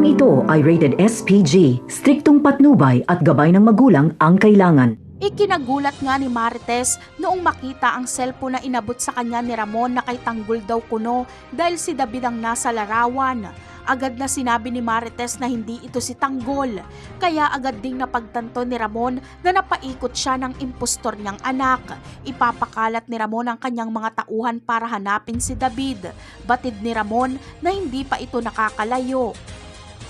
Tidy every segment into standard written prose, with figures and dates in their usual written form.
Programang ito ay rated SPG, striktong patnubay at gabay ng magulang ang kailangan. Ikinagulat nga ni Marites noong makita ang cellphone na inabot sa kanya ni Ramon na kay tanggol daw kuno dahil si David ang nasa larawan. Agad na sinabi ni Marites na hindi ito si Tanggol, kaya agad ding napagtanto ni Ramon na napaikot siya ng impostor niyang anak. Ipapakalat ni Ramon ang kanyang mga tauhan para hanapin si David. Batid ni Ramon na hindi pa ito nakakalayo.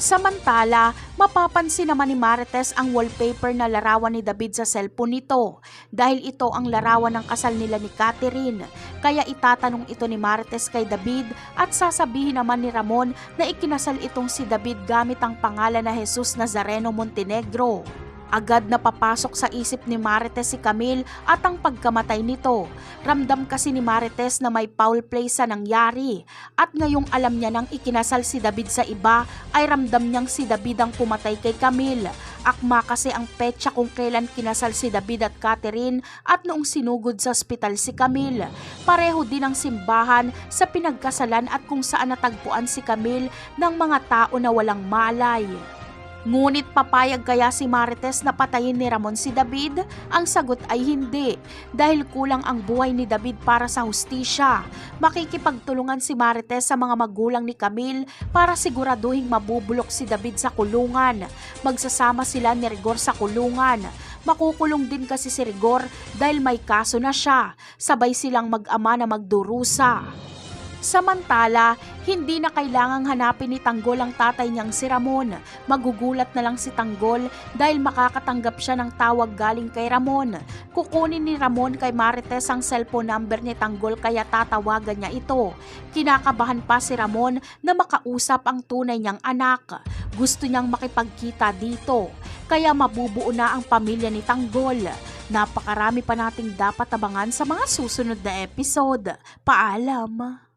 Samantala, mapapansin naman ni Marites ang wallpaper na larawan ni David sa cellphone nito dahil ito ang larawan ng kasal nila ni Catherine. Kaya itatanong ito ni Marites kay David at sasabihin naman ni Ramon na ikinasal itong si David gamit ang pangalan na Jesus Nazareno Montenegro. Agad na papasok sa isip ni Marites si Camille at ang pagkamatay nito. Ramdam kasi ni Marites na may foul play sa nangyari. At ngayong alam niya nang ikinasal si David sa iba, ay ramdam niyang si David ang pumatay kay Camille. Akma kasi ang petsa kung kailan kinasal si David at Catherine at noong sinugod sa ospital si Camille. Pareho din ang simbahan sa pinagkasalan at kung saan natagpuan si Camille ng mga tao na walang malay. Ngunit papayag kaya si Marites na patayin ni Ramon si David? Ang sagot ay hindi, dahil kulang ang buhay ni David para sa hustisya. Makikipagtulungan si Marites sa mga magulang ni Camille para siguraduhing mabubulok si David sa kulungan. Magsasama sila ni Rigor sa kulungan. Makukulong din kasi si Rigor dahil may kaso na siya. Sabay silang mag-ama na magdurusa. Samantala, hindi na kailangang hanapin ni Tanggol ang tatay niyang si Ramon. Magugulat na lang si Tanggol dahil makakatanggap siya ng tawag galing kay Ramon. Kukunin ni Ramon kay Marites ang cellphone number ni Tanggol kaya tatawagan niya ito. Kinakabahan pa si Ramon na makausap ang tunay niyang anak. Gusto niyang makipagkita dito, kaya mabubuo na ang pamilya ni Tanggol. Napakarami pa nating dapat abangan sa mga susunod na episode. Paalam!